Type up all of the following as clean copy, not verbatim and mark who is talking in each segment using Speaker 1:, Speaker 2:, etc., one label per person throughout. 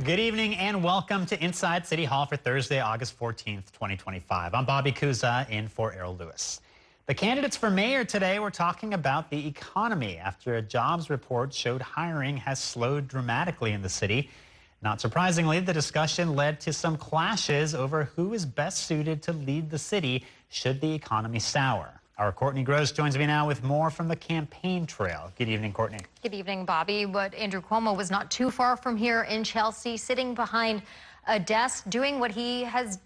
Speaker 1: Good evening and welcome to Inside City Hall for Thursday, August 14th, 2025. I'm Bobby Kuza in for Errol Lewis. The candidates for mayor today were talking about the economy after a jobs report showed hiring has slowed dramatically in the city. Not surprisingly, the discussion led to some clashes over who is best suited to lead the city should the economy sour. Our Courtney Gross joins me now with more from the campaign trail. Good evening, Courtney.
Speaker 2: Good evening, Bobby. But Andrew Cuomo was not too far from here in Chelsea, sitting behind a desk, doing what he has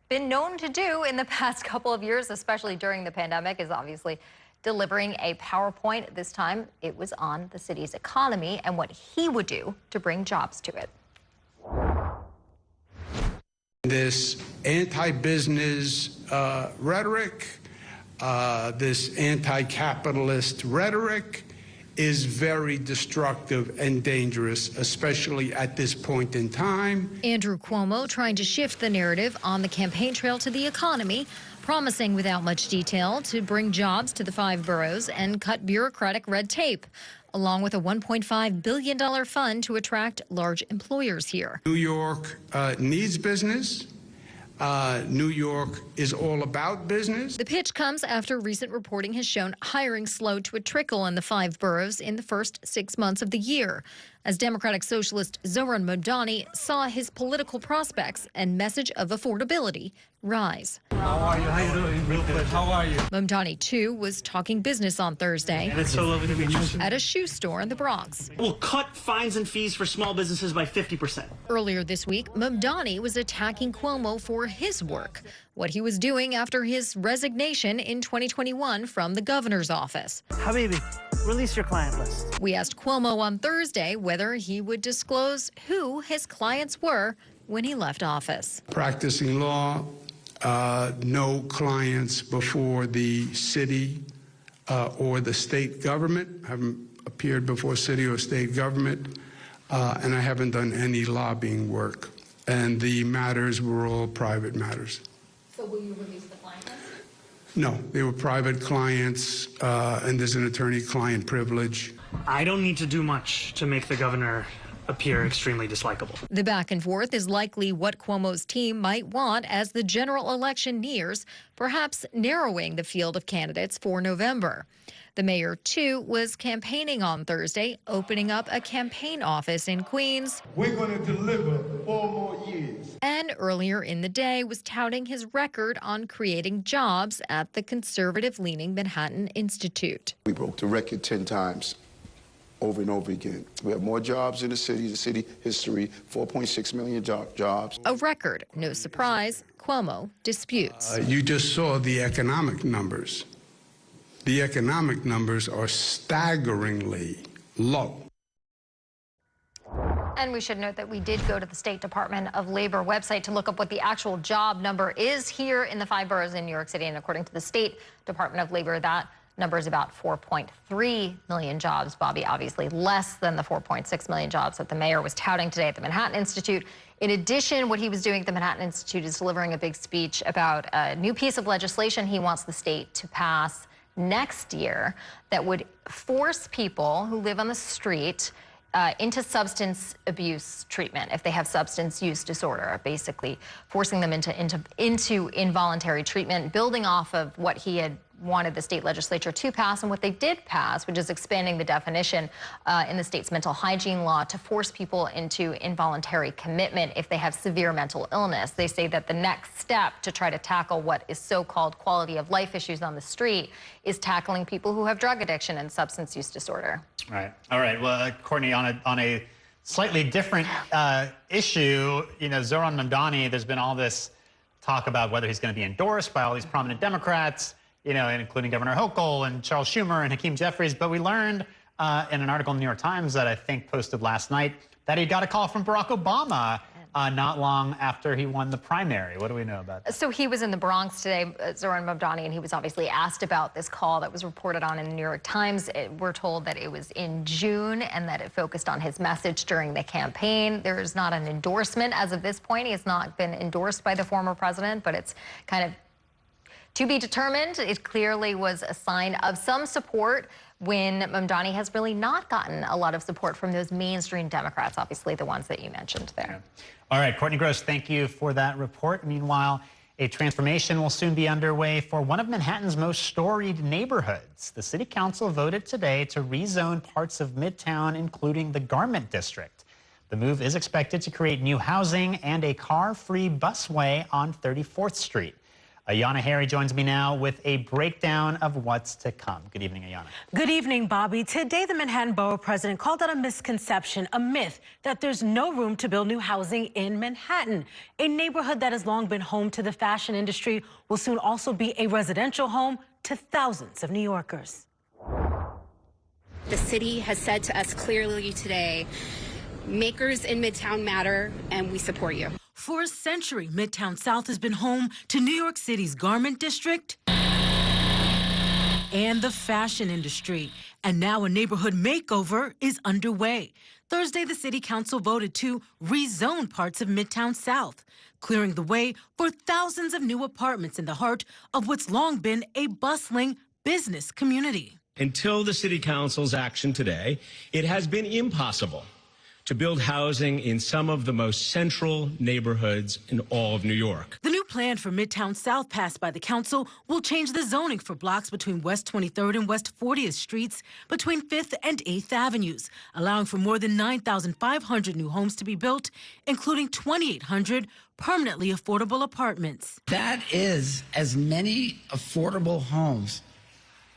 Speaker 2: been known to do in the past couple of years, especially during the pandemic, is obviously delivering a PowerPoint. This time, it was on the city's economy and what he would do to bring jobs to it.
Speaker 3: This anti-business rhetoric, this anti-capitalist rhetoric is very destructive and dangerous, especially at this point in time.
Speaker 2: Andrew Cuomo trying to shift the narrative on the campaign trail to the economy, promising without much detail to bring jobs to the 5 boroughs and cut bureaucratic red tape, along with a $1.5 billion fund to attract large employers here.
Speaker 3: New York needs business. New York is all about business.
Speaker 2: The pitch comes after recent reporting has shown hiring slowed to a trickle in the 5 boroughs in the first 6 months of the year, as Democratic Socialist Zoran Mamdani saw his political prospects and message of affordability rise.
Speaker 4: How are you? How you doing? Real quick. How are you?
Speaker 2: Mamdani, too, was talking business on Thursday.
Speaker 4: And it's so lovely to meet you.
Speaker 2: At a shoe store in the Bronx.
Speaker 4: We'll cut fines and fees for small businesses by 50%.
Speaker 2: Earlier this week, Mamdani was attacking Cuomo for his work, what he was doing after his resignation in 2021 from the governor's office.
Speaker 4: Habibi, release your client list.
Speaker 2: We asked Cuomo on Thursday whether he would disclose who his clients were when he left office.
Speaker 3: Practicing law, no clients before the city or the state government. I haven't appeared before city or state government, and I haven't done any lobbying work. And the matters were all private matters.
Speaker 2: So will you release the client list?
Speaker 3: No, they were private clients, and there's an attorney-client privilege.
Speaker 4: I don't need to do much to make the governor appear extremely dislikable.
Speaker 2: The back and forth is likely what Cuomo's team might want as the general election nears, perhaps narrowing the field of candidates for November. The mayor, too, was campaigning on Thursday, opening up a campaign office in Queens.
Speaker 5: We're going to deliver 4 more years.
Speaker 2: And earlier in the day was touting his record on creating jobs at the conservative-leaning Manhattan Institute.
Speaker 6: We broke the record 10 times. Over and over again. We have more jobs in the city history, 4.6 million jobs.
Speaker 2: A record, no surprise, Cuomo disputes.
Speaker 3: You just saw the economic numbers. The economic numbers are staggeringly low.
Speaker 2: And we should note that we did go to the State Department of Labor website to look up what the actual job number is here in the 5 boroughs in New York City. And according to the State Department of Labor, that number is about 4.3 million jobs. Bobby, obviously less than the 4.6 million jobs that the mayor was touting today at the Manhattan Institute. In addition, what he was doing at the Manhattan Institute is delivering a big speech about a new piece of legislation he wants the state to pass next year that would force people who live on the street into substance abuse treatment if they have substance use disorder, basically forcing them into involuntary treatment, building off of what he had wanted the state legislature to pass and what they did pass, which is expanding the definition in the state's mental hygiene law to force people into involuntary commitment if they have severe mental illness. They say that the next step to try to tackle what is so-called quality of life issues on the street is tackling people who have drug addiction and substance use disorder.
Speaker 1: Right. All right. Well, Courtney, on a slightly different issue, you know, Zoran Mamdani, there's been all this talk about whether he's going to be endorsed by all these prominent Democrats, you know, including Governor Hochul and Charles Schumer and Hakeem Jeffries. But we learned in an article in the New York Times that I think posted last night that he got a call from Barack Obama not long after he won the primary. What do we know about that?
Speaker 2: So he was in the Bronx today, Zoran Mamdani, and he was obviously asked about this call that was reported on in the New York Times. We're told that it was in June and that it focused on his message during the campaign. There is not an endorsement as of this point. He has not been endorsed by the former president, but it's kind of To be determined, it clearly was a sign of some support when Mamdani has really not gotten a lot of support from those mainstream Democrats, obviously the ones that you mentioned there.
Speaker 1: All right, Courtney Gross, thank you for that report. Meanwhile, a transformation will soon be underway for one of Manhattan's most storied neighborhoods. The city council voted today to rezone parts of Midtown, including the Garment District. The move is expected to create new housing and a car-free busway on 34th Street. Ayanna Harry joins me now with a breakdown of what's to come. Good evening, Ayanna.
Speaker 7: Good evening, Bobby. Today, the Manhattan Borough president called out a misconception, a myth, that there's no room to build new housing in Manhattan. A neighborhood that has long been home to the fashion industry will soon also be a residential home to thousands of New Yorkers.
Speaker 8: The city has said to us clearly today, makers in Midtown matter, and we support you.
Speaker 7: For a century, Midtown South has been home to New York City's Garment District and the fashion industry. And now a neighborhood makeover is underway. Thursday, the city council voted to rezone parts of Midtown South, clearing the way for thousands of new apartments in the heart of what's long been a bustling business community.
Speaker 9: Until the city council's action today, it has been impossible to build housing in some of the most central neighborhoods in all of New York.
Speaker 7: The new plan for Midtown South passed by the council will change the zoning for blocks between West 23rd and West 40th Streets between 5th and 8th Avenues, allowing for more than 9,500 new homes to be built, including 2,800 permanently affordable apartments.
Speaker 10: That is as many affordable homes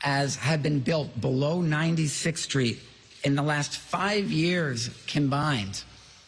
Speaker 10: as have been built below 96th Street in the last 5 years combined.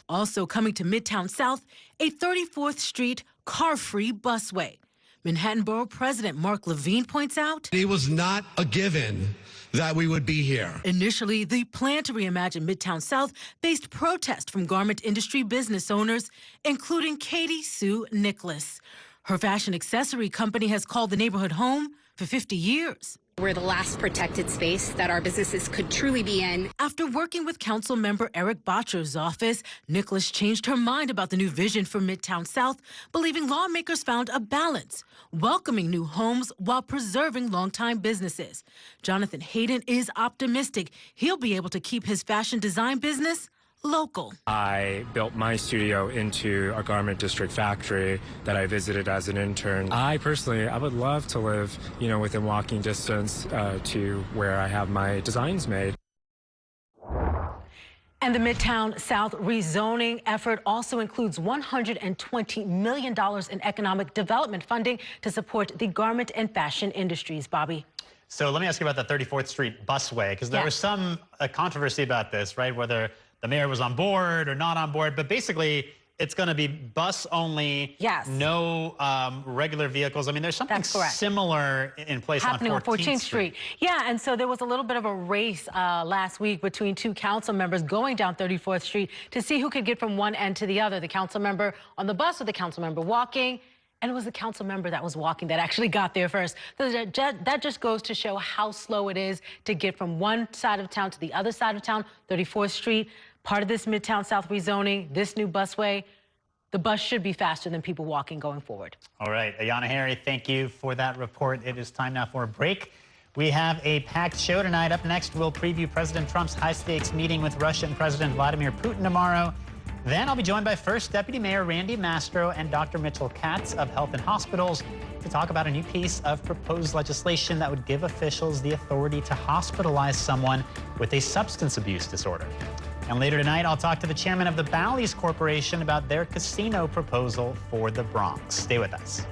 Speaker 7: Also coming to Midtown South, a 34th Street car-free busway. Manhattan Borough President Mark Levine points out
Speaker 11: it was not a given that we would be here.
Speaker 7: Initially, the plan to reimagine Midtown South faced protest from garment industry business owners, including Katie Sue Nicholas. Her fashion accessory company has called the neighborhood home for 50 years.
Speaker 8: We're the last protected space that our businesses could truly be in.
Speaker 7: After working with council member Eric Botcher's office, Nicholas changed her mind about the new vision for Midtown South, believing lawmakers found a balance, welcoming new homes while preserving longtime businesses. Jonathan Hayden is optimistic he'll be able to keep his fashion design business local.
Speaker 12: I built my studio into a garment district factory that I visited as an intern. I would love to live, within walking distance to where I have my designs made.
Speaker 7: And the Midtown South rezoning effort also includes $120 million in economic development funding to support the garment and fashion industries. Bobby.
Speaker 1: So let me ask you about the 34th Street busway, because there was some controversy about this, right? Whether the mayor was on board or not on board, but basically it's going to be bus only, no regular vehicles. I mean, there's something similar in place
Speaker 7: happening
Speaker 1: on 14th
Speaker 7: Street. Yeah, and so there was a little bit of a race last week between two council members going down 34th Street to see who could get from one end to the other, the council member on the bus or the council member walking. And it was the council member that was walking that actually got there first. So that just goes to show how slow it is to get from one side of town to the other side of town, 34th Street. Part of this Midtown South rezoning, this new busway, the bus should be faster than people walking going forward.
Speaker 1: All right, Ayanna Harry, thank you for that report. It is time now for a break. We have a packed show tonight. Up next, we'll preview President Trump's high-stakes meeting with Russian President Vladimir Putin tomorrow. Then I'll be joined by First Deputy Mayor Randy Mastro and Dr. Mitchell Katz of Health and Hospitals to talk about a new piece of proposed legislation that would give officials the authority to hospitalize someone with a substance abuse disorder. And later tonight, I'll talk to the chairman of the Bally's Corporation about their casino proposal for the Bronx. Stay with us.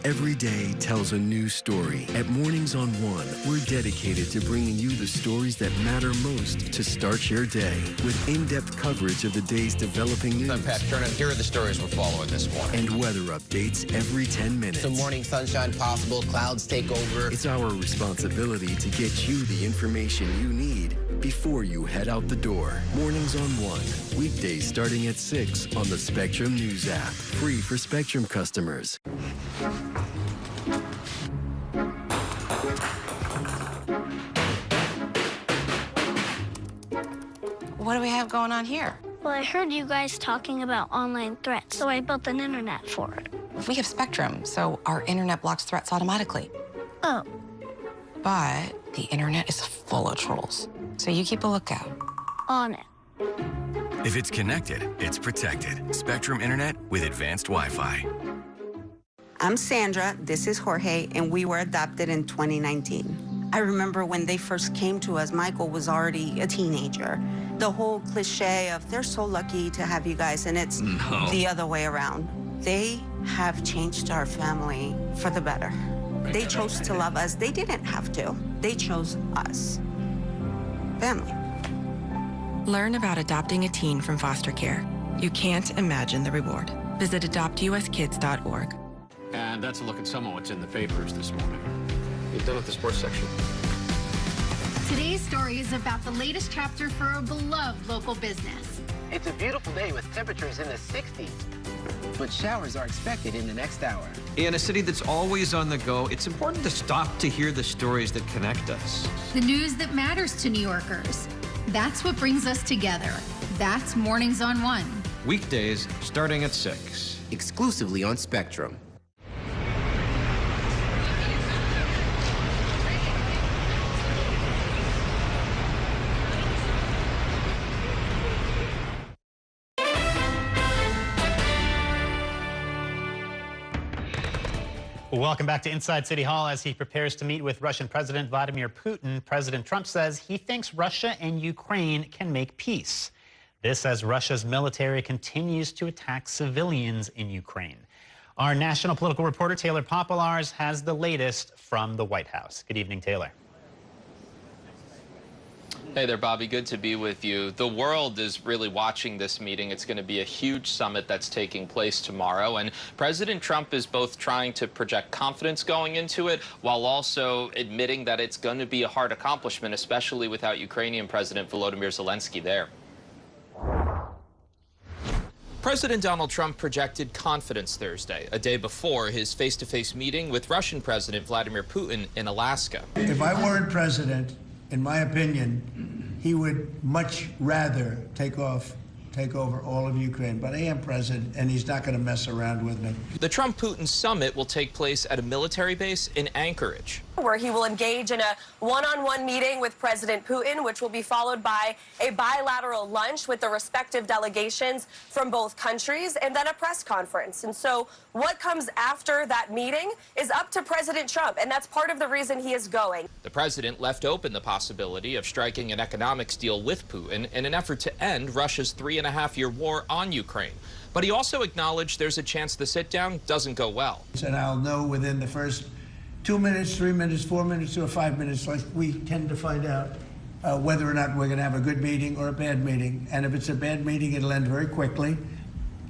Speaker 13: Every day tells a new story. At Mornings on One, we're dedicated to bringing you the stories that matter most to start your day with in-depth coverage of the day's developing news.
Speaker 14: I'm Pat Kernan. Here are the stories we're following this morning.
Speaker 13: And weather updates every 10 minutes.
Speaker 14: Some morning sunshine possible, clouds take over.
Speaker 13: It's our responsibility to get you the information you need before you head out the door. Mornings on 1, weekdays starting at 6 on the Spectrum News app. Free for Spectrum customers.
Speaker 15: What do we have going on here?
Speaker 16: Well, I heard you guys talking about online threats, so I built an internet for it.
Speaker 15: We have Spectrum, so our internet blocks threats automatically.
Speaker 16: Oh.
Speaker 15: But the internet is full of trolls, so you keep a lookout.
Speaker 16: On it.
Speaker 17: If it's connected, it's protected. Spectrum Internet with advanced Wi-Fi.
Speaker 18: I'm Sandra, this is Jorge, and we were adopted in 2019. I remember when they first came to us, Michael was already a teenager. The whole cliche of they're so lucky to have you guys, and it's the other way around. They have changed our family for the better. They chose to love us. They didn't have to. They chose us. Family.
Speaker 19: Learn about adopting a teen from foster care. You can't imagine the reward. Visit adoptuskids.org.
Speaker 20: And that's a look at some of what's in the papers this morning.
Speaker 14: You're done with the sports section.
Speaker 21: Today's story is about the latest chapter for a beloved local business.
Speaker 22: It's a beautiful day with temperatures in the 60s, but showers are expected in the next hour.
Speaker 23: In a city that's always on the go, it's important to stop to hear the stories that connect us.
Speaker 21: The news that matters to New Yorkers. That's what brings us together. That's Mornings on 1.
Speaker 23: Weekdays starting at 6.
Speaker 14: Exclusively on Spectrum.
Speaker 1: Welcome back to Inside City Hall. As he prepares to meet with Russian President Vladimir Putin, President Trump says he thinks Russia and Ukraine can make peace. This as Russia's military continues to attack civilians in Ukraine. Our national political reporter Taylor Popolars has the latest from the White House. Good evening, Taylor.
Speaker 24: Hey there, Bobby. Good to be with you. The world is really watching this meeting. It's going to be a huge summit that's taking place tomorrow. And President Trump is both trying to project confidence going into it while also admitting that it's going to be a hard accomplishment, especially without Ukrainian President Volodymyr Zelensky there. President Donald Trump projected confidence Thursday, a day before his face-to-face meeting with Russian President Vladimir Putin in Alaska.
Speaker 25: If I weren't president, in my opinion, he would much rather take over all of Ukraine. But I am president, and he's not going to mess around with me.
Speaker 24: The Trump-Putin summit will take place at a military base in Anchorage,
Speaker 26: where he will engage in a one-on-one meeting with President Putin, which will be followed by a bilateral lunch with the respective delegations from both countries, and then a press conference. And so what comes after that meeting is up to President Trump, and that's part of the reason he is going.
Speaker 24: The president left open the possibility of striking an economics deal with Putin in an effort to end Russia's 3.5-year war on Ukraine. But he also acknowledged there's a chance the sit-down doesn't go well.
Speaker 25: And I'll know within the first 2 minutes, 3 minutes, 4 minutes, or 5 minutes, like we tend to find out whether or not we're going to have a good meeting or a bad meeting. And if it's a bad meeting, it'll end very quickly.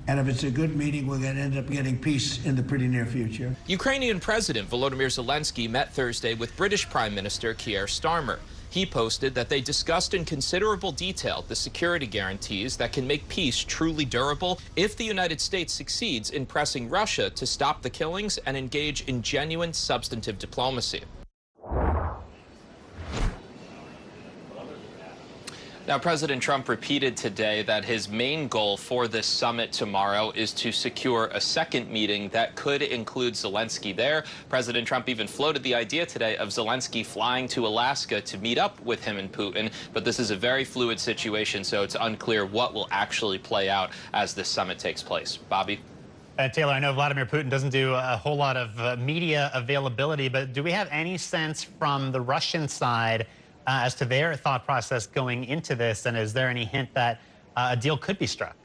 Speaker 25: And if it's a good meeting, we're going to end up getting peace in the pretty near future.
Speaker 24: Ukrainian President Volodymyr Zelensky met Thursday with British Prime Minister Keir Starmer. He posted that they discussed in considerable detail the security guarantees that can make peace truly durable if the United States succeeds in pressing Russia to stop the killings and engage in genuine substantive diplomacy. Now, President Trump repeated today that his main goal for this summit tomorrow is to secure a second meeting that could include Zelensky there. President Trump even floated the idea today of Zelensky flying to Alaska to meet up with him and Putin. But this is a very fluid situation, so it's unclear what will actually play out as this summit takes place. Bobby?
Speaker 1: Taylor, I know Vladimir Putin doesn't do a whole lot of media availability, but do we have any sense from the Russian side as to their thought process going into this, and is there any hint that a deal could be struck?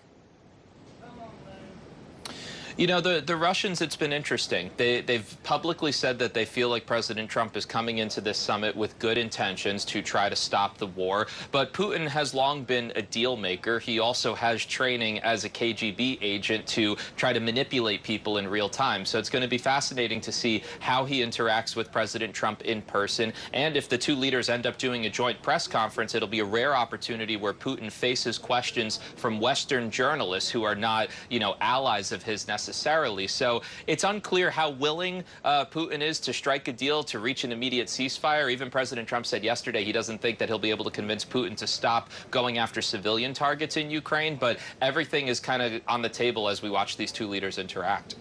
Speaker 24: You know, the Russians, it's been interesting. They've publicly said that they feel like President Trump is coming into this summit with good intentions to try to stop the war. But Putin has long been a deal maker. He also has training as a KGB agent to try to manipulate people in real time. So it's going to be fascinating to see how he interacts with President Trump in person. And if the two leaders end up doing a joint press conference, it'll be a rare opportunity where Putin faces questions from Western journalists who are not, you know, allies of his necessarily. So it's unclear how willing Putin is to strike a deal to reach an immediate ceasefire. Even President Trump said yesterday he doesn't think that he'll be able to convince Putin to stop going after civilian targets in Ukraine. But everything is kind of on the table as we watch these two leaders interact.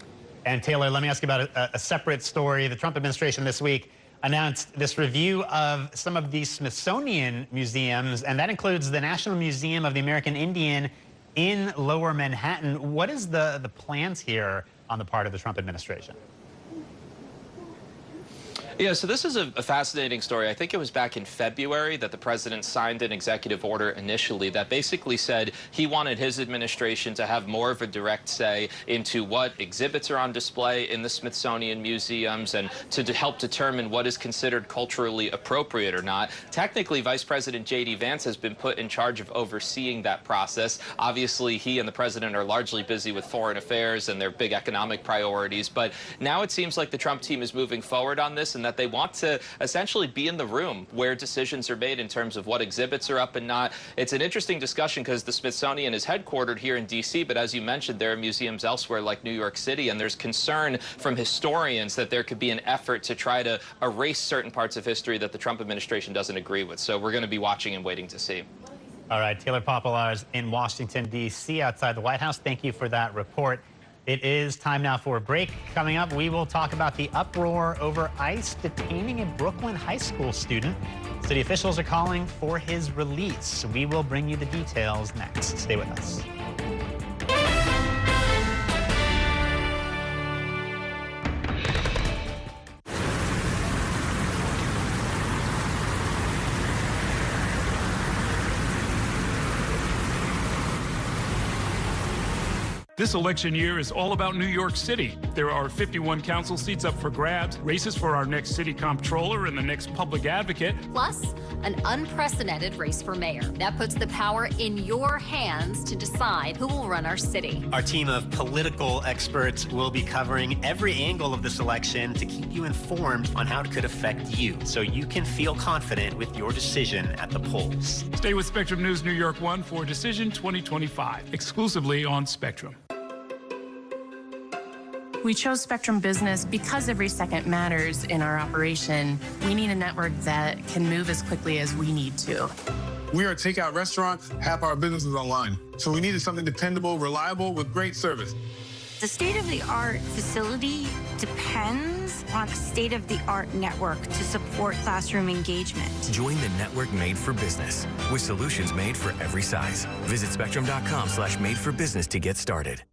Speaker 1: And Taylor, let me ask you about a separate story. The Trump administration this week announced this review of some of the Smithsonian museums, and that includes the National Museum of the American Indian in Lower Manhattan. What is the plans here on the part of the Trump administration?
Speaker 24: Yeah, so this is a fascinating story. I think it was back in February that the president signed an executive order initially that basically said he wanted his administration to have more of a direct say into what exhibits are on display in the Smithsonian museums and to help determine what is considered culturally appropriate or not. Technically, Vice President J.D. Vance has been put in charge of overseeing that process. Obviously, he and the president are largely busy with foreign affairs and their big economic priorities. But now it seems like the Trump team is moving forward on this, and that they want to essentially be in the room where decisions are made in terms of what exhibits are up and not. It's an interesting discussion because the Smithsonian is headquartered here in D.C., but as you mentioned, there are museums elsewhere like New York City, and there's concern from historians that there could be an effort to try to erase certain parts of history that the Trump administration doesn't agree with. So we're going to be watching and waiting to see.
Speaker 1: All right, Taylor Popolars in Washington, D.C., outside the White House. Thank you for that report. It is time now for a break. Coming up, we will talk about the uproar over ICE detaining a Brooklyn high school student. City officials are calling for his release. We will bring you the details next. Stay with us.
Speaker 2: This election year is all about New York City. There are 51 council seats up for grabs, races for our next city comptroller and the next public advocate.
Speaker 3: Plus, an unprecedented race for mayor. That puts the power in your hands to decide who will run our city.
Speaker 4: Our team of political experts will be covering every angle of this election to keep you informed on how it could affect you, so you can feel confident with your decision at the polls.
Speaker 2: Stay with Spectrum News New York 1 for Decision 2025, exclusively on Spectrum.
Speaker 5: We chose Spectrum Business because every second matters in our operation. We need a network that can move as quickly as we need to.
Speaker 6: We are a takeout restaurant, half our business is online. So we needed something dependable, reliable, with great service.
Speaker 16: The state-of-the-art facility depends on a state-of-the-art network to support classroom engagement.
Speaker 17: Join the network made for business with solutions made for every size. Visit spectrum.com/made-for-business to get started.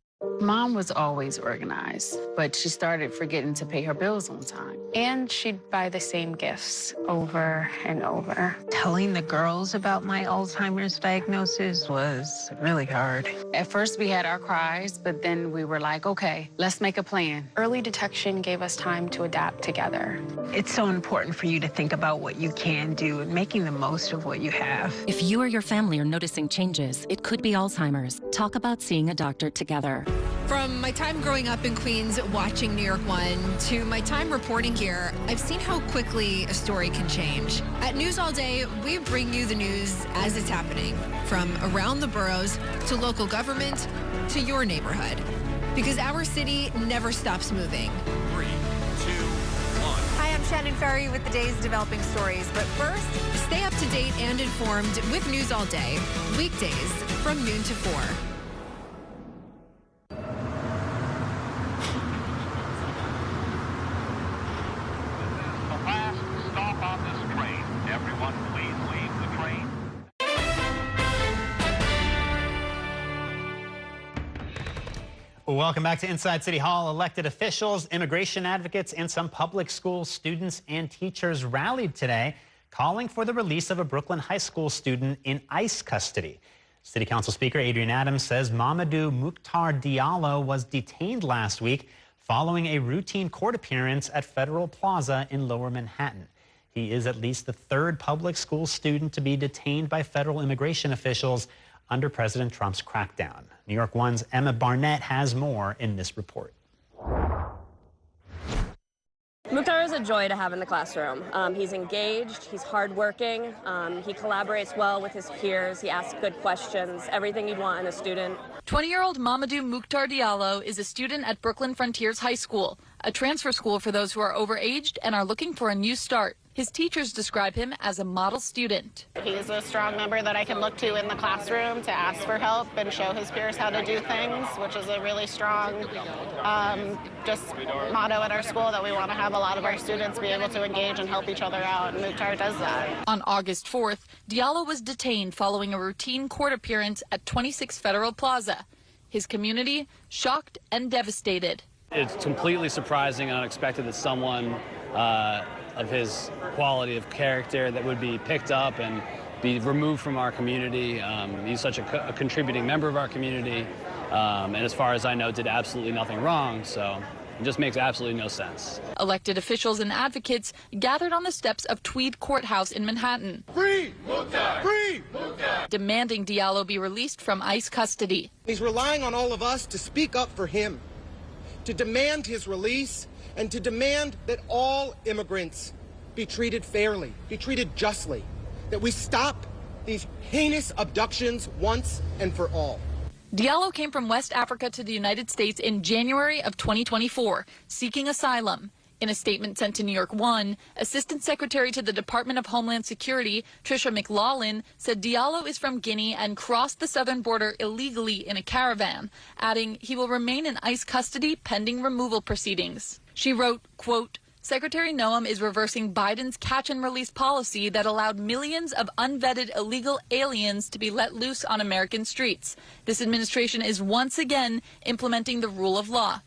Speaker 9: Mom was always organized, but she started forgetting to pay her bills on time. And she'd buy the same gifts over and over.
Speaker 27: Telling the girls about my Alzheimer's diagnosis was really hard.
Speaker 9: At first, we had our cries, but then we were like, okay, let's make a plan.
Speaker 27: Early detection gave us time to adapt together. It's so important for you to think about what you can do and making the most of what you have.
Speaker 28: If you or your family are noticing changes, it could be Alzheimer's. Talk about seeing a doctor together.
Speaker 29: From my time growing up in Queens watching New York 1 to my time reporting here, I've seen how quickly a story can change. At News All Day, we bring you the news as it's happening, from around the boroughs to local government to your neighborhood. Because our city never stops moving.
Speaker 23: 3, 2, 1.
Speaker 29: Hi, I'm Shannon Ferry with the day's developing stories. But first, stay up to date and informed with News All Day, weekdays from noon to 4.
Speaker 1: Welcome back to Inside City Hall. Elected officials, immigration advocates, and some public school students and teachers rallied today, calling for the release of a Brooklyn high school student in ICE custody. City Council Speaker Adrian Adams says Mamadou Mukhtar Diallo was detained last week following a routine court appearance at Federal Plaza in Lower Manhattan. He is at least the third public school student to be detained by federal immigration officials under President Trump's crackdown. New York One's Emma Barnett has more in this report.
Speaker 26: Mukhtar is a joy to have in the classroom. He's engaged, he's hardworking, he collaborates well with his peers, he asks good questions, everything you'd want in a student.
Speaker 7: 20-year-old Mamadou Mukhtar Diallo is a student at Brooklyn Frontiers High School, a transfer school for those who are overaged and are looking for a new start. His teachers describe him as a model student.
Speaker 8: He's a strong member that I can look to in the classroom to ask for help and show his peers how to do things, which is a really strong just motto at our school, that we want to have a lot of our students be able to engage and help each other out, and Mukhtar does that.
Speaker 7: On August 4th, Diallo was detained following a routine court appearance at 26 Federal Plaza. His community shocked and devastated.
Speaker 10: It's completely surprising and unexpected that someone of his quality of character that would be picked up and be removed from our community. He's such a contributing member of our community, and as far as I know, did absolutely nothing wrong, so it just makes absolutely no sense.
Speaker 7: Elected officials and advocates gathered on the steps of Tweed Courthouse in Manhattan.
Speaker 11: Free Mukhtar! Free Mukhtar!
Speaker 7: Demanding Diallo be released from ICE custody.
Speaker 11: He's relying on all of us to speak up for him, to demand his release, and to demand that all immigrants be treated fairly, be treated justly, that we stop these heinous abductions once and for all.
Speaker 7: Diallo came from West Africa to the United States in January of 2024, seeking asylum. In a statement sent to New York One, Assistant Secretary to the Department of Homeland Security, Tricia McLaughlin, said Diallo is from Guinea and crossed the southern border illegally in a caravan, adding he will remain in ICE custody pending removal proceedings. She wrote, quote, Secretary Noam is reversing Biden's catch and release policy that allowed millions of unvetted illegal aliens to be let loose on American streets. This administration is once again implementing the rule of law.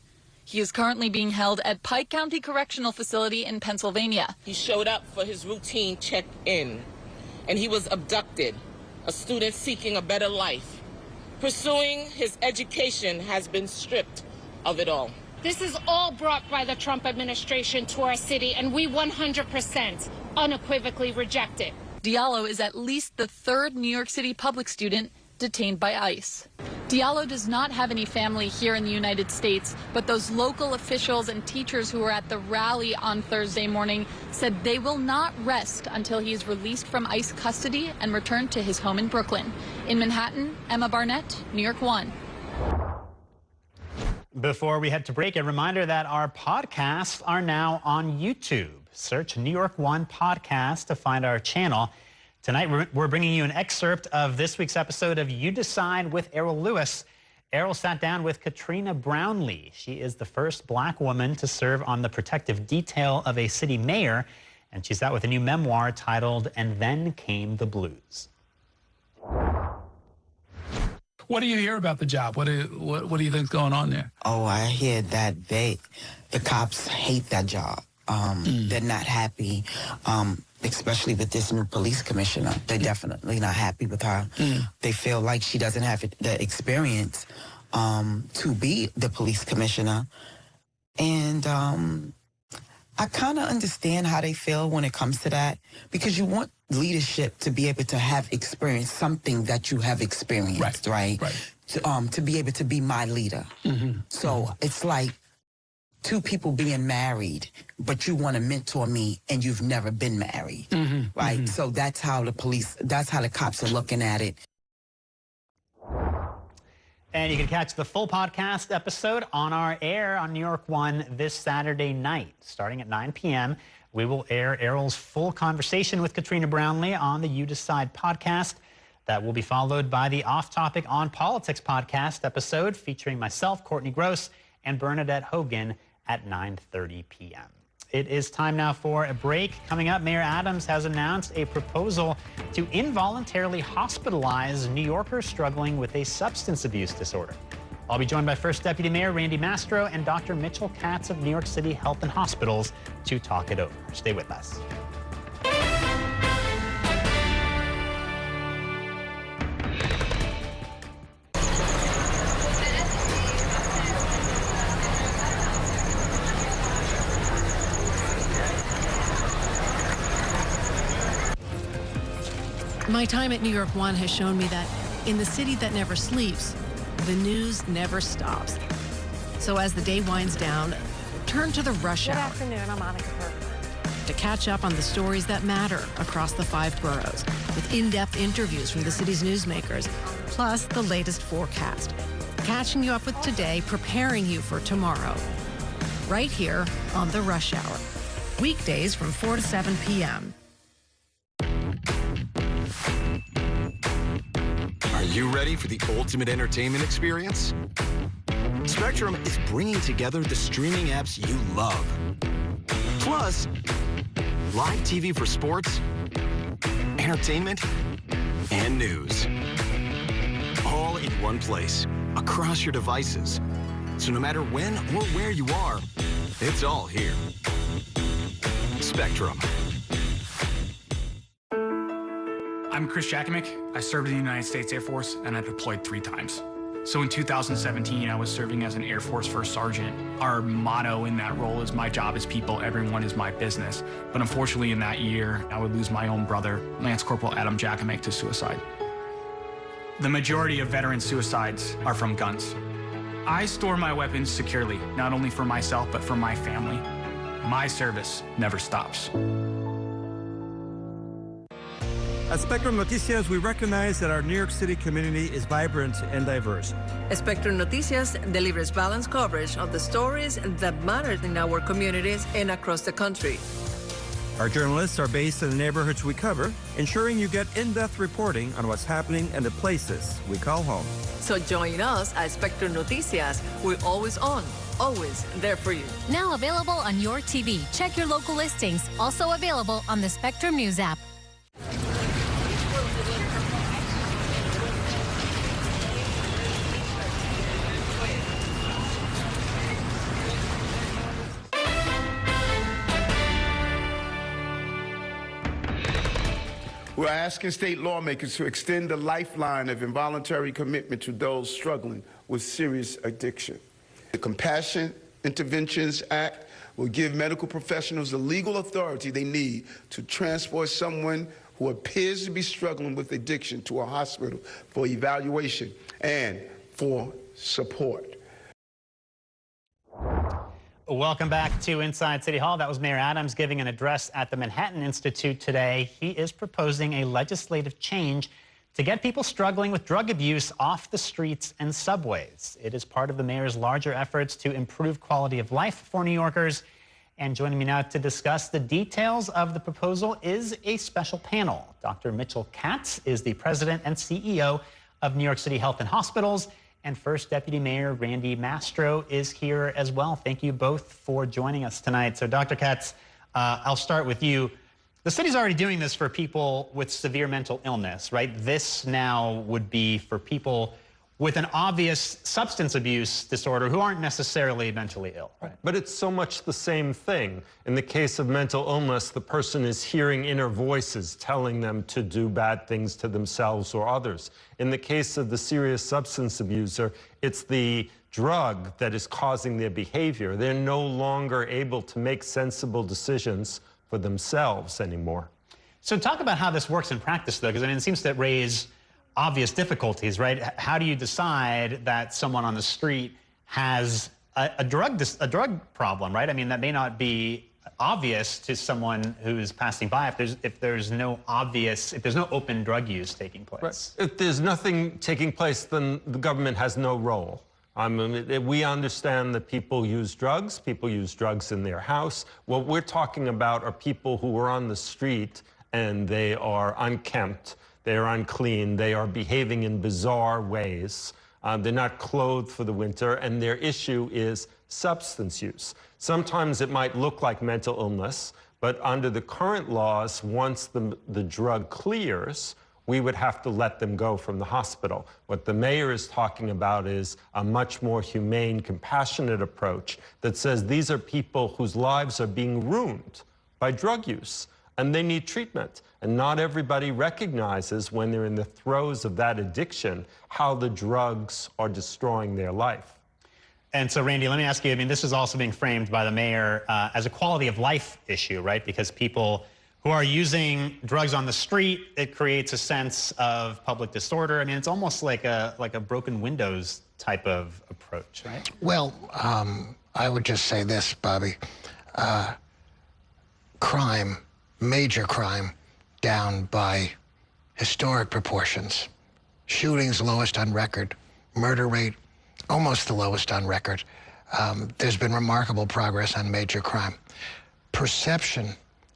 Speaker 7: He is currently being held at Pike County Correctional Facility in Pennsylvania.
Speaker 12: He showed up for his routine check-in, and he was abducted, a student seeking a better life. Pursuing his education has been stripped of it all.
Speaker 13: This is all brought by the Trump administration to our city, and we 100% unequivocally reject it.
Speaker 7: Diallo is at least the third New York City public student detained by ICE. Diallo does not have any family here in the United States, but those local officials and teachers who were at the rally on Thursday morning said they will not rest until he is released from ICE custody and returned to his home in Brooklyn. In Manhattan, Emma Barnett, New York One.
Speaker 1: Before we head to break, a reminder that our podcasts are now on YouTube. Search New York One Podcast to find our channel. Tonight, we're bringing you an excerpt of this week's episode of You Decide with Errol Lewis. Errol sat down with Katrina Brownlee. She is the first black woman to serve on the protective detail of a city mayor, and she's out with a new memoir titled And Then Came the Blues.
Speaker 6: What do you hear about the job? What do you think's going on there?
Speaker 15: Oh, I hear that the cops hate that job. They're not happy, especially with this new police commissioner. They're definitely not happy with her. They feel like she doesn't have the experience to be the police commissioner. And I kind of understand how they feel when it comes to that, because you want leadership to be able to have experience, something that you have experienced, right? To be able to be my leader. So it's like two people being married, but you want to mentor me and you've never been married, right? So that's how the cops are looking at it.
Speaker 1: And you can catch the full podcast episode on our air on New York One this Saturday night. Starting at 9 p.m., we will air Errol's full conversation with Katrina Brownlee on the You Decide podcast. That will be followed by the Off Topic on Politics podcast episode featuring myself, Courtney Gross, and Bernadette Hogan at 9:30 p.m. It is time now for a break. Coming up, Mayor Adams has announced a proposal to involuntarily hospitalize New Yorkers struggling with a substance abuse disorder. I'll be joined by First Deputy Mayor Randy Mastro and Dr. Mitchell Katz of New York City Health and Hospitals to talk it over. Stay with us.
Speaker 3: My time at New York One has shown me that in the city that never sleeps, the news never stops. So as the day winds down, turn to the rush hour.
Speaker 14: Good afternoon, I'm Monica Perkins.
Speaker 3: To catch up on the stories that matter across the 5 boroughs, with in-depth interviews from the city's newsmakers, plus the latest forecast. Catching you up with today, preparing you for tomorrow. Right here on the Rush Hour. Weekdays from 4 to 7 p.m.
Speaker 18: Are you ready for the ultimate entertainment experience? Spectrum is bringing together the streaming apps you love. Plus, live TV for sports, entertainment, and news. All in one place, across your devices. So no matter when or where you are, it's all here. Spectrum.
Speaker 2: I'm Chris Jakovic. I served in the United States Air Force, and I deployed 3 times. So in 2017, I was serving as an Air Force First Sergeant. Our motto in that role is, my job is people, everyone is my business. But unfortunately in that year, I would lose my own brother, Lance Corporal Adam Jakovic, to suicide. The majority of veteran suicides are from guns. I store my weapons securely, not only for myself, but for my family. My service never stops.
Speaker 19: At Spectrum Noticias, we recognize that our New York City community is vibrant and diverse.
Speaker 20: Spectrum Noticias delivers balanced coverage of the stories that matter in our communities and across the country.
Speaker 19: Our journalists are based in the neighborhoods we cover, ensuring you get in-depth reporting on what's happening in the places we call home.
Speaker 20: So join us at Spectrum Noticias. We're always on, always there for you.
Speaker 21: Now available on your TV. Check your local listings. Also available on the Spectrum News app.
Speaker 22: We're asking state lawmakers to extend the lifeline of involuntary commitment to those struggling with serious addiction. The Compassion Interventions Act will give medical professionals the legal authority they need to transport someone who appears to be struggling with addiction to a hospital for evaluation and for support.
Speaker 1: Welcome back to Inside City Hall. That was Mayor Adams giving an address at the Manhattan Institute today. He is proposing a legislative change to get people struggling with drug abuse off the streets and subways. It is part of the mayor's larger efforts to improve quality of life for New Yorkers. And joining me now to discuss the details of the proposal is a special panel. Dr. Mitchell Katz is the president and CEO of New York City Health and Hospitals. And First Deputy Mayor Randy Mastro is here as well. Thank you both for joining us tonight. So, Dr. Katz, I'll start with you. The city's already doing this for people with severe mental illness, right? This now would be for people with an obvious substance abuse disorder who aren't necessarily mentally ill, right?
Speaker 24: But it's so much the same thing. In the case of mental illness, the person is hearing inner voices telling them to do bad things to themselves or others. In the case of the serious substance abuser, it's the drug that is causing their behavior. They're no longer able to make sensible decisions for themselves anymore.
Speaker 1: So talk about how this works in practice, though, because I mean, it seems to raise obvious difficulties, right? How do you decide that someone on the street has a drug problem, right? I mean, that may not be obvious to someone who's passing by if there's no open drug use taking place.
Speaker 24: Right. If there's nothing taking place, then the government has no role. We understand that people use drugs in their house. What we're talking about are people who are on the street and they are unkempt, they are unclean, they are behaving in bizarre ways. They're not clothed for the winter, and their issue is substance use. Sometimes it might look like mental illness, but under the current laws, once the drug clears, we would have to let them go from the hospital. What the mayor is talking about is a much more humane, compassionate approach that says these are people whose lives are being ruined by drug use, and they need treatment. And not everybody recognizes when they're in the throes of that addiction how the drugs are destroying their life.
Speaker 1: And so, Randy, let me ask you, I mean, this is also being framed by the mayor as a quality of life issue, right? Because people who are using drugs on the street. It creates a sense of public disorder. I mean, it's almost like a broken windows type of approach, right?
Speaker 4: Well, I would just say this, Bobby. Crime, major crime, down by historic proportions. Shootings lowest on record. Murder rate almost the lowest on record. There's been remarkable progress on major crime. Perception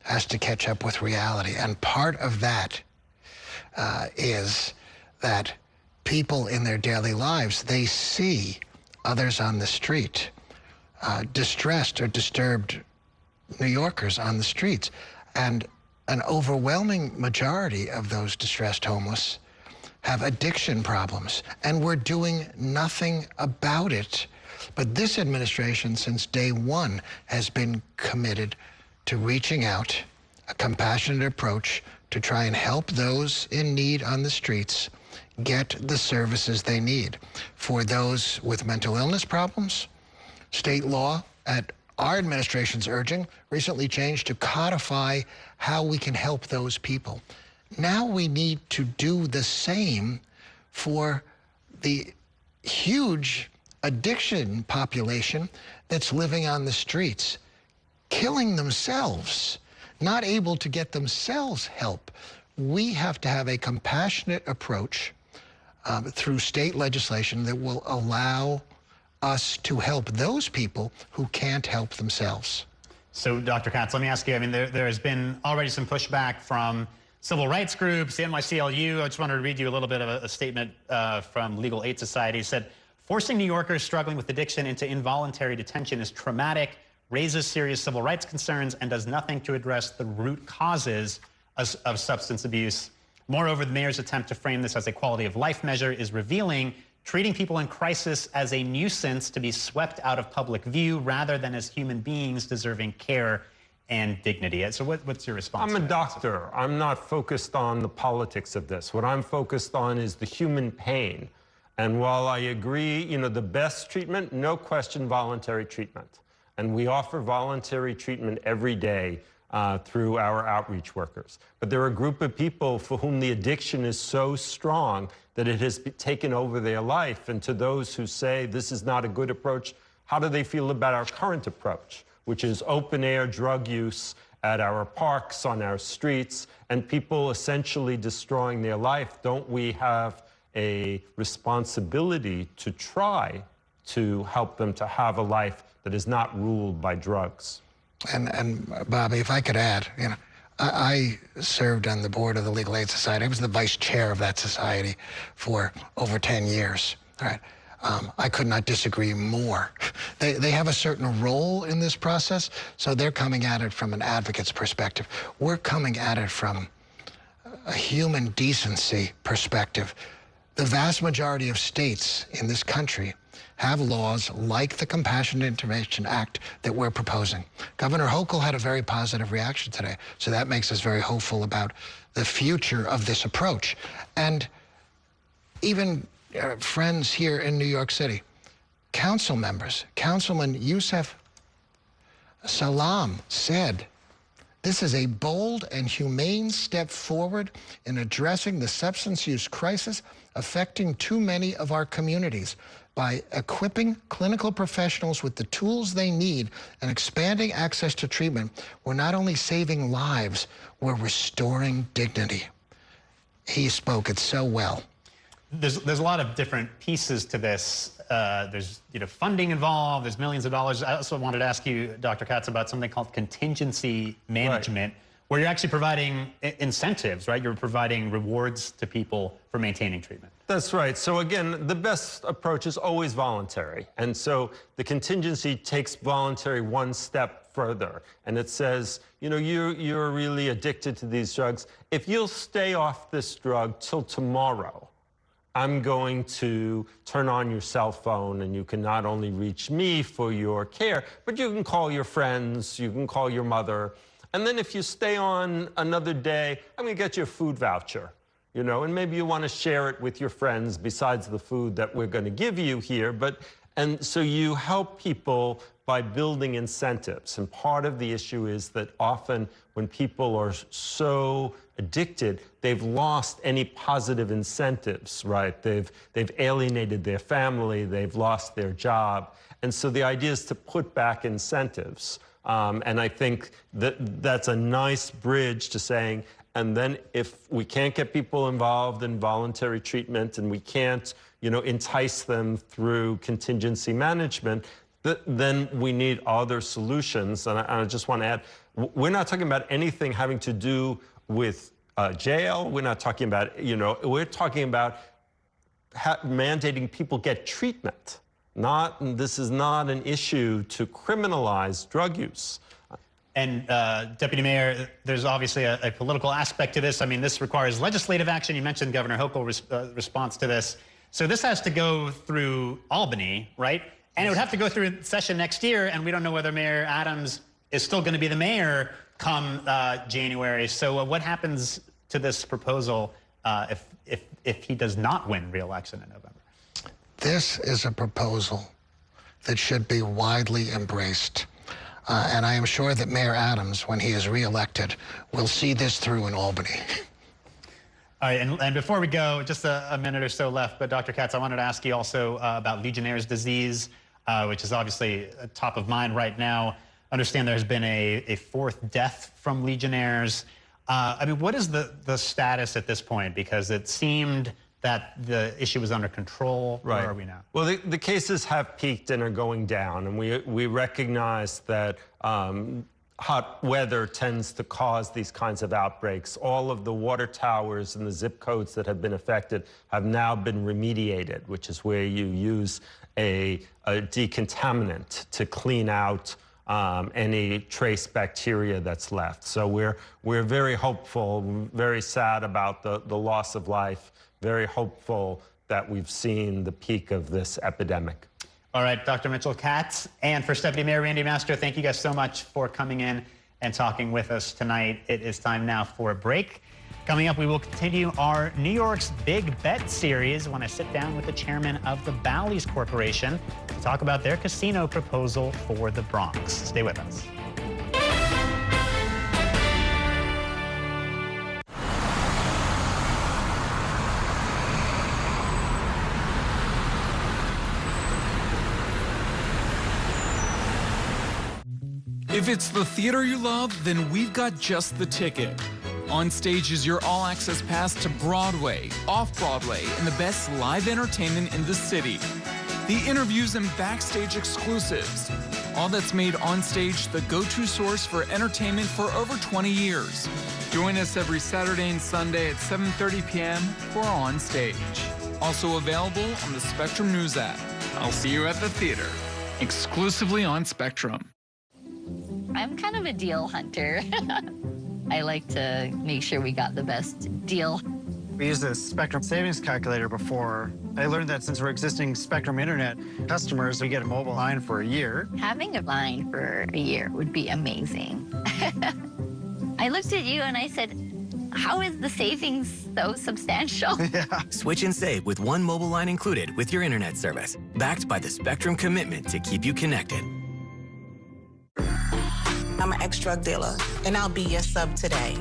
Speaker 4: has to catch up with reality, and part of that is that people in their daily lives, they see others on the street, distressed or disturbed New Yorkers on the streets, and an overwhelming majority of those distressed homeless have addiction problems, and we're doing nothing about it. But this administration, since day one, has been committed to reaching out, a compassionate approach to try and help those in need on the streets get the services they need. For those with mental illness problems, state law, at our administration's urging, recently changed to codify how we can help those people. Now we need to do the same for the huge addiction population that's living on the streets, killing themselves, not able to get themselves help. We have to have a compassionate approach through state legislation that will allow us to help those people who can't help themselves.
Speaker 1: So, Dr. Katz, let me ask you, I mean, there has been already some pushback from civil rights groups, the NYCLU. I just wanted to read you a little bit of a statement from Legal Aid Society. It said, forcing New Yorkers struggling with addiction into involuntary detention is traumatic, raises serious civil rights concerns, and does nothing to address the root causes of substance abuse. Moreover, the mayor's attempt to frame this as a quality of life measure is revealing, treating people in crisis as a nuisance to be swept out of public view rather than as human beings deserving care and dignity. So what's your response?
Speaker 24: I'm a doctor. I'm not focused on the politics of this. What I'm focused on is the human pain. And while I agree, you know, the best treatment, no question, voluntary treatment. And we offer voluntary treatment every day through our outreach workers. But there are a group of people for whom the addiction is so strong that it has taken over their life. And to those who say this is not a good approach, how do they feel about our current approach, which is open-air drug use at our parks, on our streets, and people essentially destroying their life? Don't we have a responsibility to try to help them to have a life that is not ruled by drugs?
Speaker 4: And Bobby, if I could add, you know, I served on the board of the Legal Aid Society. I was the vice chair of that society for over 10 years. All right. I could not disagree more. They have a certain role in this process, so they're coming at it from an advocate's perspective. We're coming at it from a human decency perspective. The vast majority of states in this country have laws like the Compassionate Intervention Act that we're proposing. Governor Hochul had a very positive reaction today, so that makes us very hopeful about the future of this approach. And even friends here in New York City, council members, Councilman Yusef Salam said, this is a bold and humane step forward in addressing the substance use crisis affecting too many of our communities. By equipping clinical professionals with the tools they need and expanding access to treatment, we're not only saving lives, we're restoring dignity. He spoke it so well.
Speaker 1: There's a lot of different pieces to this. There's funding involved. There's millions of dollars. I also wanted to ask you, Dr. Katz, about something called contingency management, where you're actually providing incentives, right? You're providing rewards to people for maintaining treatment.
Speaker 24: That's right. So again, the best approach is always voluntary. And so the contingency takes voluntary one step further. And it says, you know, you're really addicted to these drugs. If you'll stay off this drug till tomorrow, I'm going to turn on your cell phone and you can not only reach me for your care, but you can call your friends, you can call your mother. And then if you stay on another day, I'm going to get you a food voucher, you know, and maybe you want to share it with your friends besides the food that we're going to give you here. But And so you help people by building incentives. And part of the issue is that often when people are so addicted, they've lost any positive incentives, right? They've alienated their family, they've lost their job. And so the idea is to put back incentives. And I think that that's a nice bridge to saying, and then if we can't get people involved in voluntary treatment and we can't, entice them through contingency management, then we need other solutions. And I just want to add, we're not talking about anything having to do with jail. We're not talking about, we're talking about mandating people get treatment. This is not an issue to criminalize drug use.
Speaker 1: And Deputy Mayor, there's obviously a political aspect to this. I mean, this requires legislative action. You mentioned Governor Hochul's response to this. So this has to go through Albany, right? And it would have to go through session next year, and we don't know whether Mayor Adams is still going to be the mayor come January. So what happens to this proposal if he does not win re-election in November?
Speaker 4: This is a proposal that should be widely embraced. And I am sure that Mayor Adams, when he is reelected, will see this through in Albany.
Speaker 1: All right, and before we go, just a minute or so left, but Dr. Katz, I wanted to ask you also about Legionnaire's disease, which is obviously top of mind right now. I understand there's been a fourth death from Legionnaires. I mean, what is the status at this point? Because it seemed that the issue was under control.
Speaker 24: Right.
Speaker 1: Where are we now?
Speaker 24: Well, the cases have peaked and are going down, and we recognize that hot weather tends to cause these kinds of outbreaks. All of the water towers and the zip codes that have been affected have now been remediated, which is where you use a decontaminant to clean out any trace bacteria that's left. So we're very hopeful, very sad about the loss of life, very hopeful that we've seen the peak of this epidemic.
Speaker 1: All right, Dr. Mitchell Katz and First Deputy Mayor Randy Mastro, thank you guys so much for coming in and talking with us tonight. It is time now for a break. Coming up, we will continue our New York's Big Bet series when I sit down with the chairman of the Bally's Corporation to talk about their casino proposal for the Bronx. Stay with us.
Speaker 5: If it's the theater you love, then we've got just the ticket. On Stage is your all-access pass to Broadway, off-Broadway, and the best live entertainment in the city. The interviews and backstage exclusives. All that's made On Stage the go-to source for entertainment for over 20 years. Join us every Saturday and Sunday at 7:30 p.m. for On Stage. Also available on the Spectrum News app. I'll see you at the theater. Exclusively on Spectrum.
Speaker 9: I'm kind of a deal hunter. I like to make sure we got the best deal.
Speaker 14: We used the Spectrum Savings Calculator before. I learned that since we're existing Spectrum Internet customers, we get a mobile line for a year.
Speaker 9: Having a line for a year would be amazing. I looked at you and I said, how is the savings so substantial?
Speaker 14: Yeah.
Speaker 16: Switch and save with one mobile line included with your internet service, backed by the Spectrum commitment to keep you connected.
Speaker 17: I'm an ex-drug dealer, and I'll be your sub today.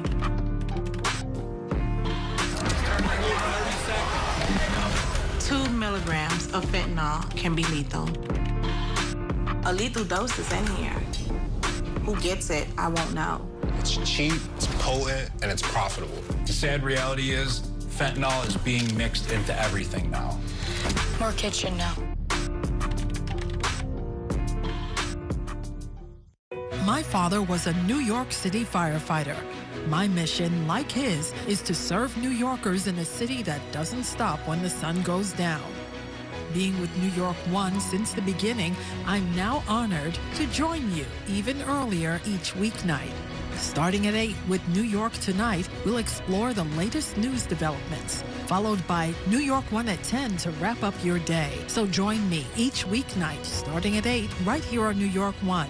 Speaker 17: 2 milligrams of fentanyl can be lethal. A lethal dose is in here. Who gets it, I won't know.
Speaker 23: It's cheap, it's potent, and it's profitable.
Speaker 25: The sad reality is fentanyl is being mixed into everything now.
Speaker 9: More kitchen now.
Speaker 27: My father was a New York City firefighter. My mission, like his, is to serve New Yorkers in a city that doesn't stop when the sun goes down. Being with New York One since the beginning, I'm now honored to join you even earlier each weeknight. Starting at 8 with New York Tonight, we'll explore the latest news developments, followed by New York One at 10 to wrap up your day. So join me each weeknight starting at 8 right here on New York One.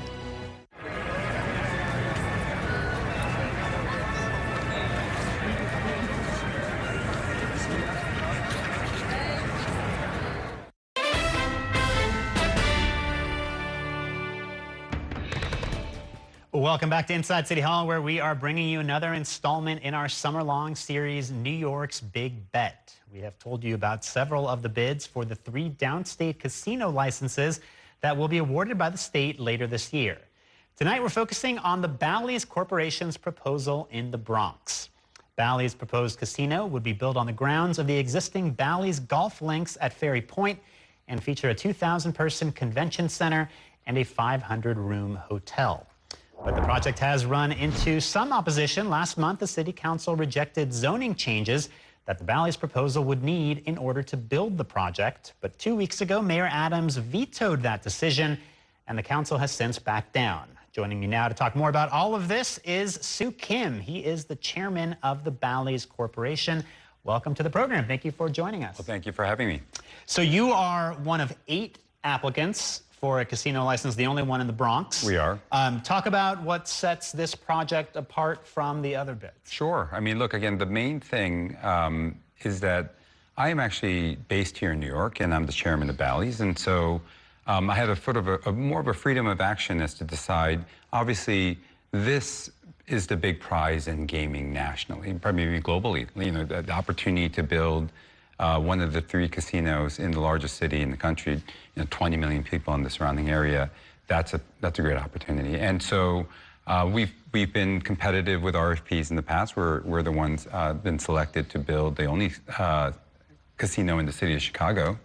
Speaker 1: Welcome back to Inside City Hall, where we are bringing you another installment in our summer-long series, New York's Big Bet. We have told you about several of the bids for the 3 downstate casino licenses that will be awarded by the state later this year. Tonight, we're focusing on the Bally's Corporation's proposal in the Bronx. Bally's proposed casino would be built on the grounds of the existing Bally's golf links at Ferry Point and feature a 2,000-person convention center and a 500-room hotel. But the project has run into some opposition. Last month, the city council rejected zoning changes that the Bally's proposal would need in order to build the project. But 2 weeks ago, Mayor Adams vetoed that decision, and the council has since backed down. Joining me now to talk more about all of this is Soo Kim. He is the chairman of the Bally's Corporation. Welcome to the program. Thank you for joining us.
Speaker 7: Well, thank you for having me.
Speaker 1: So you are one of 8 applicants for a casino license, the only one in the Bronx.
Speaker 7: We are.
Speaker 1: Talk about what sets this project apart from the other bids.
Speaker 7: Sure. I mean, look, again, the main thing is that I am actually based here in New York, and I'm the chairman of Bally's, and so I had a sort of more of a freedom of action as to decide. Obviously, this is the big prize in gaming nationally, probably globally. You know, the opportunity to build one of the 3 casinos in the largest city in the country, you know, 20 million people in the surrounding area. That's a great opportunity. And so we've been competitive with RFPs in the past. We're the ones been selected to build the only casino in the city of Chicago.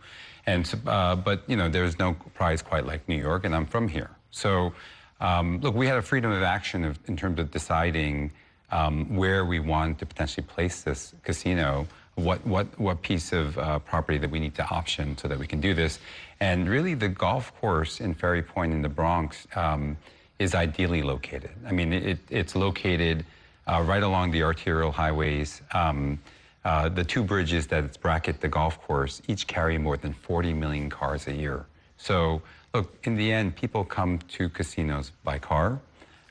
Speaker 7: And but you know, there's no prize quite like New York, and I'm from here. So look, we had a freedom of action in terms of deciding where we want to potentially place this casino. What piece of property that we need to option so that we can do this. And really the golf course in Ferry Point in the Bronx is ideally located. I mean, it's located right along the arterial highways. The 2 bridges that bracket the golf course each carry more than 40 million cars a year. So look, in the end, people come to casinos by car.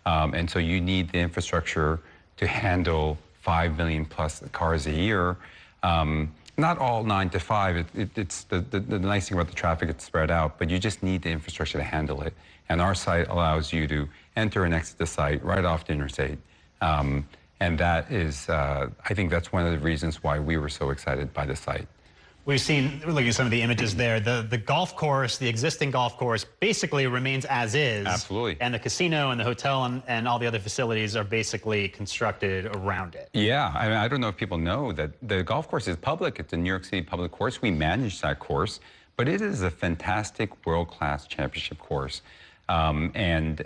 Speaker 7: And so you need the infrastructure to handle 5 million plus cars a year. Not all 9 to 5. It's the nice thing about the traffic, it's spread out, but you just need the infrastructure to handle it. And our site allows you to enter and exit the site right off the interstate. And that is, I think that's one of the reasons why we were so excited by the site.
Speaker 1: We've seen, looking at some of the images there, the golf course, the existing golf course, basically remains as is.
Speaker 7: Absolutely.
Speaker 1: And the casino and the hotel and all the other facilities are basically constructed around it.
Speaker 7: Yeah, I mean, I don't know if people know that the golf course is public. It's a New York City public course. We manage that course, but it is a fantastic world-class championship course. And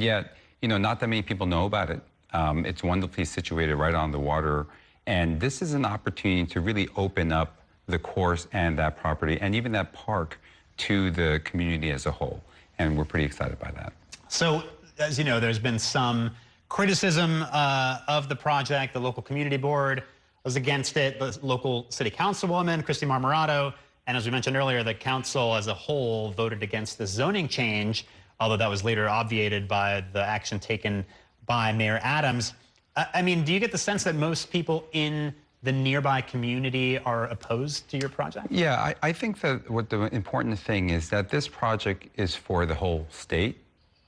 Speaker 7: yet, you know, not that many people know about it. It's wonderfully situated right on the water. And this is an opportunity to really open up the course and that property and even that park to the community as a whole. And we're pretty excited by that.
Speaker 1: So, as you know, there's been some criticism of the project. The local community board was against it. The local city councilwoman, Christy Marmorato, and as we mentioned earlier, the council as a whole voted against the zoning change, although that was later obviated by the action taken by Mayor Adams. I mean, do you get the sense that most people in the nearby community are opposed to your project?
Speaker 7: Yeah, I think that what the important thing is that this project is for the whole state,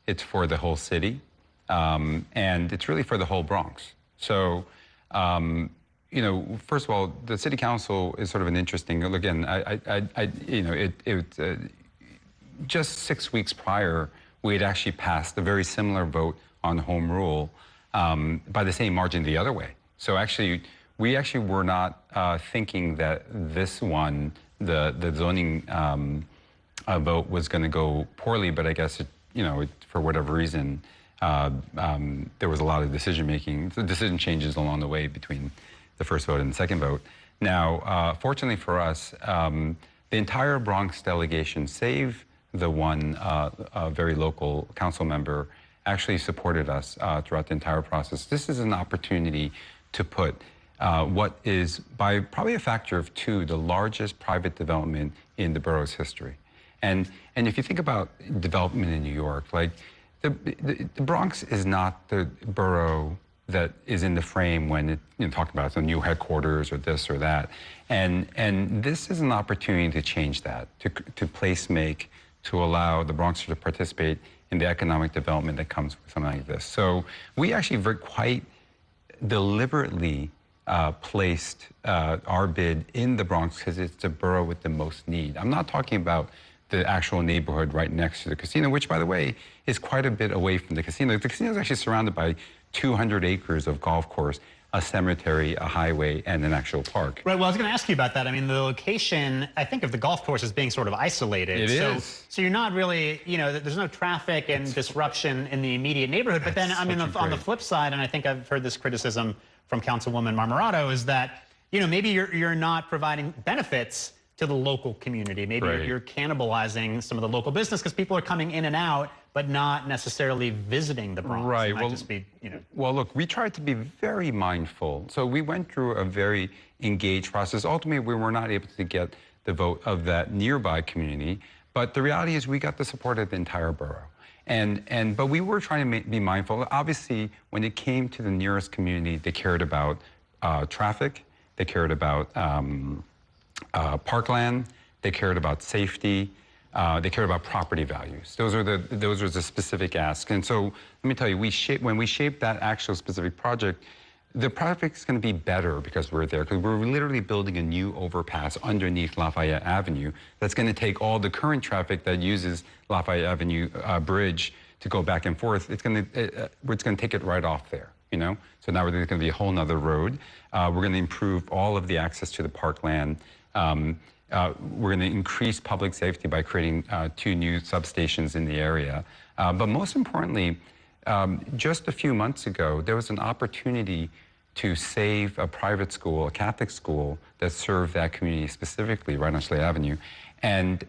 Speaker 7: it's for the whole city, and it's really for the whole Bronx. So, you know, first of all, the city council is sort of an interesting, again, you know, just 6 weeks prior, we had actually passed a very similar vote on home rule by the same margin the other way. So actually, we actually were not thinking that this one, the zoning vote was going to go poorly, but I guess, you know, for whatever reason, there was a lot of decision changes along the way between the first vote and the second vote. Now, fortunately for us, the entire Bronx delegation, save the one very local council member, actually supported us throughout the entire process. This is an opportunity to put what is, by probably a factor of 2, the largest private development in the borough's history. And if you think about development in New York, like the Bronx is not the borough that is in the frame when it, you know, talking about the new headquarters or this or that. And this is an opportunity to change that, to place make, to allow the Bronxers to participate in the economic development that comes with something like this. So we actually quite deliberately placed our bid in the Bronx because it's the borough with the most need. I'm not talking about the actual neighborhood right next to the casino, which, by the way, is quite a bit away from the casino. The casino is actually surrounded by 200 acres of golf course, a cemetery, a highway, and an actual park.
Speaker 1: Right, well, I was going to ask you about that. I mean, the location, I think of the golf course as being sort of isolated.
Speaker 7: It is.
Speaker 1: So you're not really, you know, there's no traffic and disruption in the immediate neighborhood. But then, I mean, on the flip side, and I think I've heard this criticism from Councilwoman Marmorato, is that, you know, maybe you're not providing benefits to the local community. Maybe you're cannibalizing some of the local business because people are coming in and out, but not necessarily visiting the Bronx.
Speaker 7: Right.
Speaker 1: Well, just be, you know.
Speaker 7: Well, look, we tried to be very mindful. So we went through a very engaged process. Ultimately, we were not able to get the vote of that nearby community, but the reality is we got the support of the entire borough. But we were trying to be mindful. Obviously, when it came to the nearest community, they cared about traffic, they cared about parkland, they cared about safety, they cared about property values. Those were the specific asks. And so let me tell you, when we shaped that actual specific project, the project's going to be better because we're there, because we're literally building a new overpass underneath Lafayette Avenue that's going to take all the current traffic that uses Lafayette Avenue Bridge to go back and forth. It's going to take it right off there, you know? So now there's going to be a whole nother road. We're going to improve all of the access to the parkland. We're going to increase public safety by creating 2 new substations in the area. But most importantly, just a few months ago, there was an opportunity to save a private school, a Catholic school, that served that community specifically right on Slade Avenue. And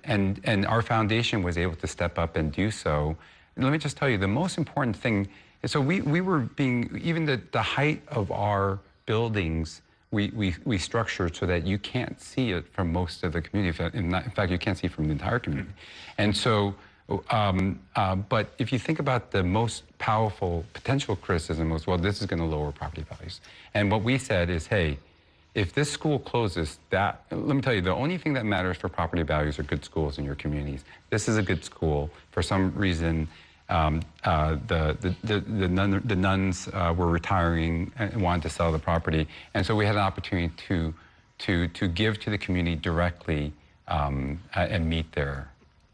Speaker 7: our foundation was able to step up and do so. And let me just tell you, the most important thing, so we were being, even the height of our buildings, we structured so that you can't see it from most of the community. In fact, you can't see it from the entire community. And so, but if you think about the most powerful potential criticism was, well, this is going to lower property values. And what we said is, hey, if this school closes, let me tell you, the only thing that matters for property values are good schools in your communities. This is a good school. For some reason, the nuns were retiring and wanted to sell the property. And so we had an opportunity to give to the community directly and meet their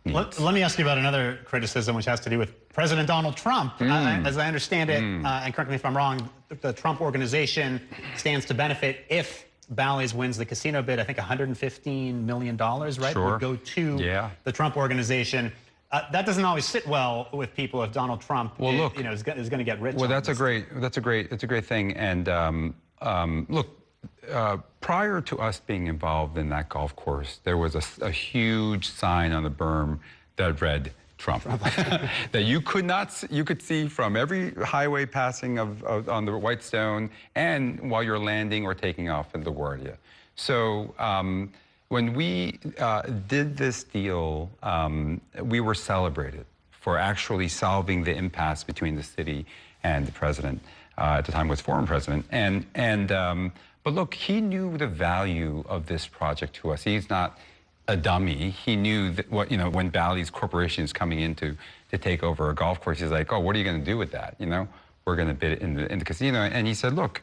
Speaker 7: needs.
Speaker 1: Let me ask you about another criticism, which has to do with President Donald Trump. As I understand it, and correct me if I'm wrong, the Trump organization stands to benefit if Bally's wins the casino bid. I think $115 million, right?
Speaker 7: Sure.
Speaker 1: Would go to the Trump organization. That doesn't always sit well with people if Donald Trump, is going to get rich.
Speaker 7: Well, that's a great thing. And look, prior to us being involved in that golf course, there was a huge sign on the berm that read Trump, that you could see from every highway passing on the Whitestone and while you're landing or taking off in LaGuardia. So when we did this deal, we were celebrated for actually solving the impasse between the city and the president. At the time was former president. But look, he knew the value of this project to us. He's not a dummy. He knew that when Bally's Corporation is coming in to take over a golf course, he's like, oh, what are you going to do with that? We're going to bid it in the casino. And he said, look,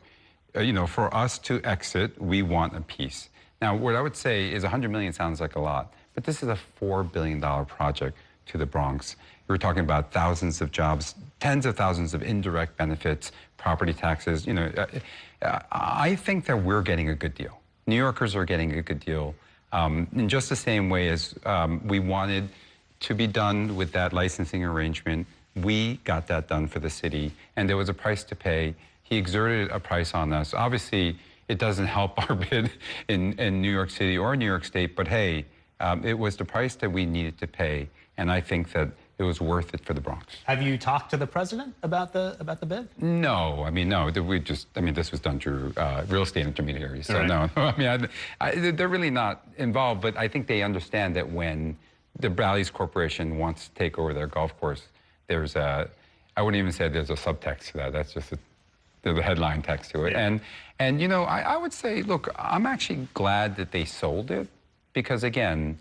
Speaker 7: for us to exit, we want a piece. Now, what I would say is $100 million sounds like a lot, but this is a $4 billion project to the Bronx. We're talking about thousands of jobs, tens of thousands of indirect benefits, property taxes. I think that we're getting a good deal. New Yorkers are getting a good deal. In just the same way as we wanted to be done with that licensing arrangement, we got that done for the city, and there was a price to pay. He exerted a price on us. Obviously, it doesn't help our bid in New York City or New York State, but hey, it was the price that we needed to pay, and I think that it was worth it for the Bronx.
Speaker 1: Have you talked to the president about the bid?
Speaker 7: No, I mean, no. This was done through real estate intermediaries. So no, I mean, they're really not involved. But I think they understand that when the Bally's Corporation wants to take over their golf course, there's I wouldn't even say there's a subtext to that. That's just there's a headline text to it. Yeah. And I would say, look, I'm actually glad that they sold it because again.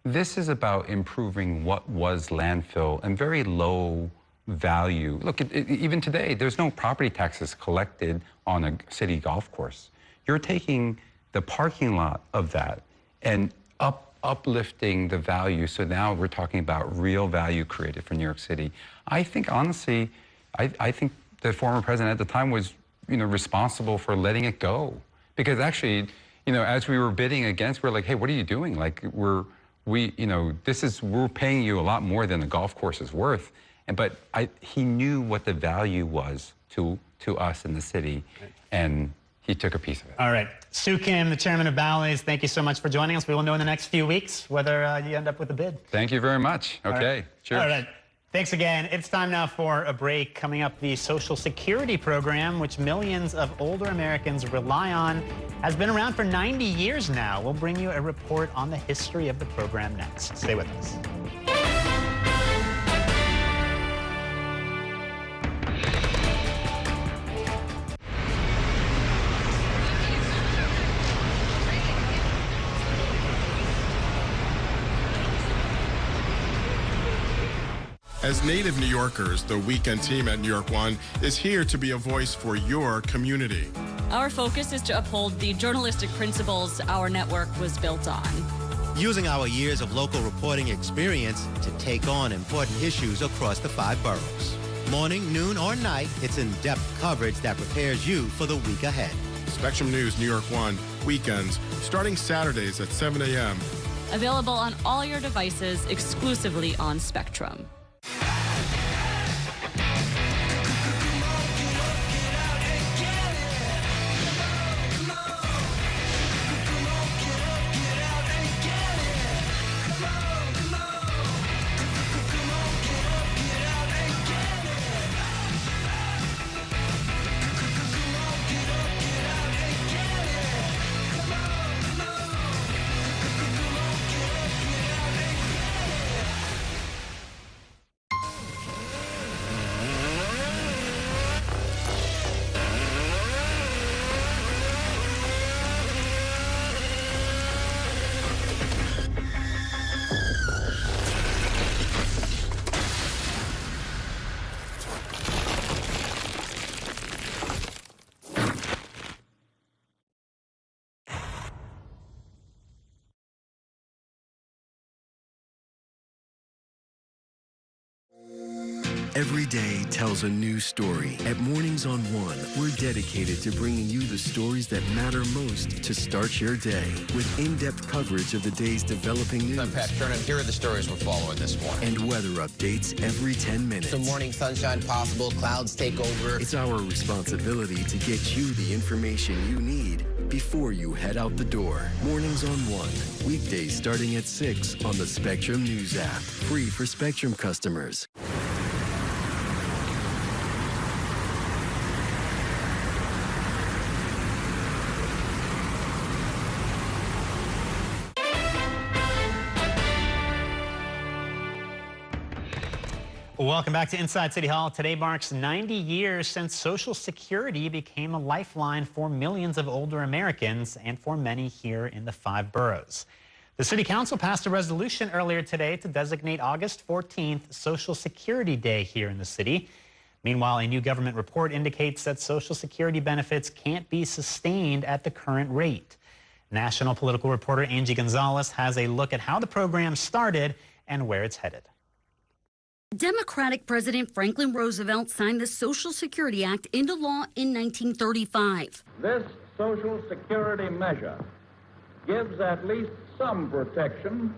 Speaker 7: This is about improving what was landfill and very low value. Look, even today, there's no property taxes collected on a city golf course. You're taking the parking lot of that and uplifting the value. So now we're talking about real value created for New York City. I think, honestly, I think the former president at the time was, responsible for letting it go. Because actually, as we were bidding against, we're like, hey, what are you doing? Like, we're paying you a lot more than the golf course is worth. But he knew what the value was to us in the city, and he took a piece of it.
Speaker 1: All right. Soo Kim, the chairman of Bally's, thank you so much for joining us. We will know in the next few weeks whether you end up with a bid.
Speaker 7: Thank you very much. Okay.
Speaker 1: Right.
Speaker 7: Cheers.
Speaker 1: All right. Thanks again. It's time now for a break. Coming up, the Social Security program, which millions of older Americans rely on, has been around for 90 years now. We'll bring you a report on the history of the program next. Stay with us.
Speaker 6: As native New Yorkers, the weekend team at New York One is here to be a voice for your community.
Speaker 8: Our focus is to uphold the journalistic principles our network was built on.
Speaker 10: Using our years of local reporting experience to take on important issues across the 5 boroughs. Morning, noon, or night, it's in-depth coverage that prepares you for the week ahead.
Speaker 6: Spectrum News New York One, weekends, starting Saturdays at 7 a.m.
Speaker 8: Available on all your devices exclusively on Spectrum.
Speaker 11: Every day tells a new story. At Mornings on One, we're dedicated to bringing you the stories that matter most to start your day. With in-depth coverage of the day's developing news.
Speaker 12: I'm Pat Kernan. Here are the stories we're following this morning.
Speaker 11: And weather updates every 10 minutes.
Speaker 12: Some morning sunshine possible, clouds take over.
Speaker 11: It's our responsibility to get you the information you need before you head out the door. Mornings on One, weekdays starting at 6 on the Spectrum News app. Free for Spectrum customers.
Speaker 1: Welcome back to Inside City Hall. Today marks 90 years since Social Security became a lifeline for millions of older Americans and for many here in the 5 boroughs. The City Council passed a resolution earlier today to designate August 14th Social Security Day here in the city. Meanwhile, a new government report indicates that Social Security benefits can't be sustained at the current rate. National political reporter Angie Gonzalez has a look at how the program started and where it's headed.
Speaker 13: Democratic President Franklin Roosevelt signed the Social Security Act into law in 1935.
Speaker 26: This Social Security measure gives at least some protection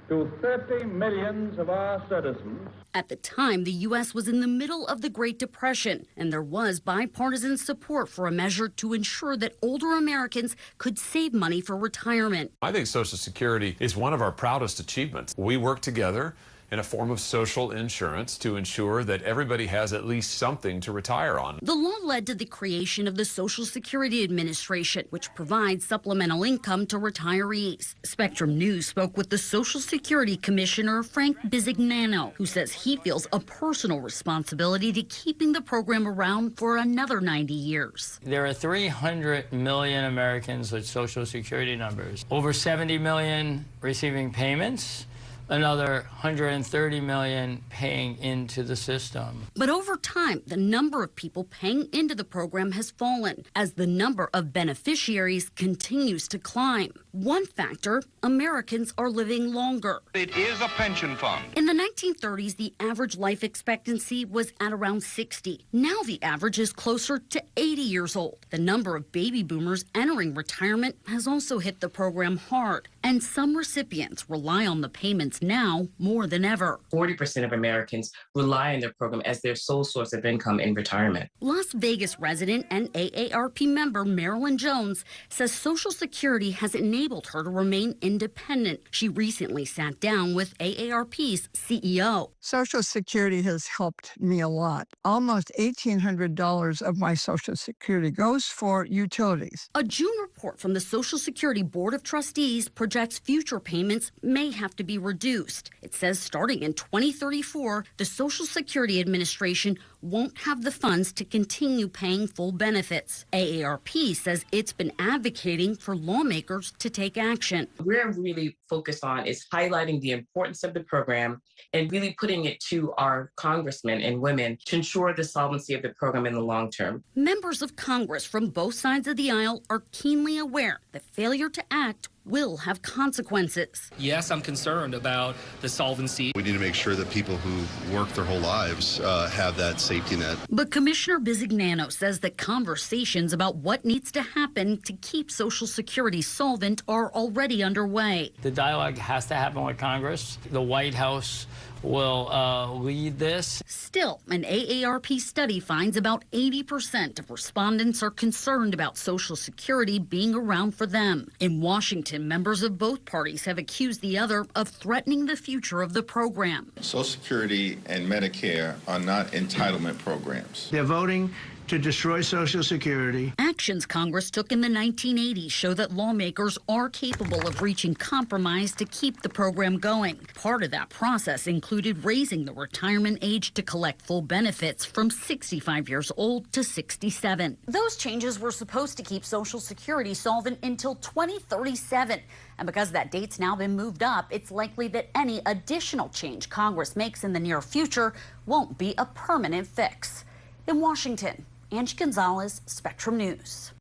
Speaker 26: to 30 million of our citizens.
Speaker 13: At the time, the U.S. was in the middle of the Great Depression, and there was bipartisan support for a measure to ensure that older Americans could save money for retirement.
Speaker 28: I think Social Security is one of our proudest achievements. We work together in a form of social insurance to ensure that everybody has at least something to retire on.
Speaker 13: The law led to the creation of the Social Security Administration, which provides supplemental income to retirees. Spectrum News spoke with the Social Security Commissioner, Frank Bisignano, who says he feels a personal responsibility to keeping the program around for another 90 years.
Speaker 29: There are 300 million Americans with Social Security numbers, over 70 million receiving payments, another 130 million paying into the system.
Speaker 13: But over time, the number of people paying into the program has fallen as the number of beneficiaries continues to climb. One factor, Americans are living longer.
Speaker 2: It is a pension fund.
Speaker 13: In the 1930s, the average life expectancy was at around 60. Now the average is closer to 80 years old. The number of baby boomers entering retirement has also hit the program hard, and some recipients rely on the payments now more than ever.
Speaker 3: 40% of Americans rely on their program as their sole source of income in retirement.
Speaker 13: Las Vegas resident and AARP member Marilyn Jones says Social Security has enabled her to remain independent. She recently sat down with AARP's CEO.
Speaker 4: Social Security has helped me a lot. Almost $1,800 of my Social Security goes for utilities.
Speaker 13: A June report from the Social Security Board of Trustees projects future payments may have to be reduced. It says starting in 2034, the Social Security Administration won't have the funds to continue paying full benefits. AARP says it's been advocating for lawmakers to take action.
Speaker 3: We're really focused on is highlighting the importance of the program and really putting it to our congressmen and women to ensure the solvency of the program in the long term.
Speaker 13: Members of Congress from both sides of the aisle are keenly aware that failure to act will have consequences.
Speaker 15: Yes, I'm concerned about the solvency.
Speaker 18: We need to make sure that people who work their whole lives have that safety net.
Speaker 13: But Commissioner Bisignano says that conversations about what needs to happen to keep Social Security solvent are already underway.
Speaker 29: The dialogue has to happen with Congress. The White House will lead this.
Speaker 13: Still, an AARP study finds about 80% of respondents are concerned about Social Security being around for them. In Washington, members of both parties have accused the other of threatening the future of the program.
Speaker 19: Social Security and Medicare are not entitlement programs.
Speaker 20: They're voting to destroy Social Security.
Speaker 13: Actions Congress took in the 1980s show that lawmakers are capable of reaching compromise to keep the program going. Part of that process included raising the retirement age to collect full benefits from 65 years old to 67. Those changes were supposed to keep Social Security solvent until 2037. And because that date's now been moved up, it's likely that any additional change Congress makes in the near future won't be a permanent fix. In Washington, Angie Gonzalez, Spectrum News.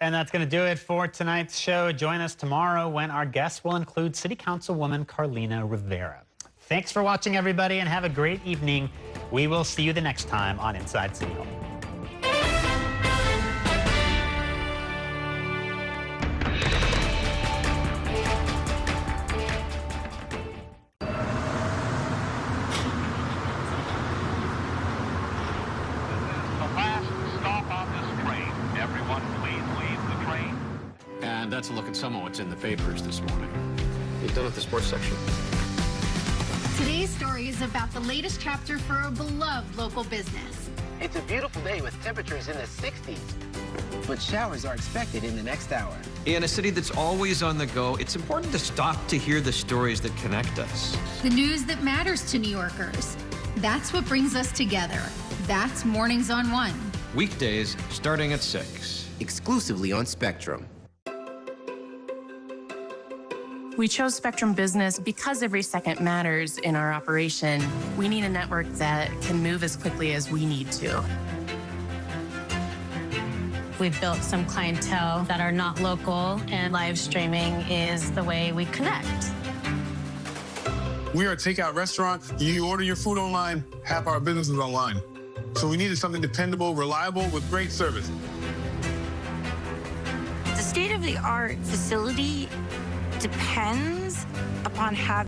Speaker 1: And that's going to do it for tonight's show. Join us tomorrow when our guests will include City Councilwoman Carlina Rivera. Thanks for watching, everybody, and have a great evening. We will see you the next time on Inside City Hall.
Speaker 21: And that's a look at some of what's in the papers this morning.
Speaker 12: You're done with the sports section.
Speaker 22: Today's story is about the latest chapter for a beloved local business.
Speaker 12: It's a beautiful day with temperatures in the 60s, but showers are expected in the next hour.
Speaker 30: In a city that's always on the go, it's important to stop to hear the stories that connect us.
Speaker 22: The news that matters to New Yorkers. That's what brings us together. That's Mornings on One.
Speaker 30: Weekdays starting at 6.
Speaker 12: Exclusively on Spectrum.
Speaker 31: We chose Spectrum Business because every second matters in our operation. We need a network that can move as quickly as we need to.
Speaker 32: We've built some clientele that are not local, and live streaming is the way we connect.
Speaker 33: We are a takeout restaurant. You order your food online, half our business is online. So we needed something dependable, reliable, with great service.
Speaker 34: The state-of-the-art facility depends upon having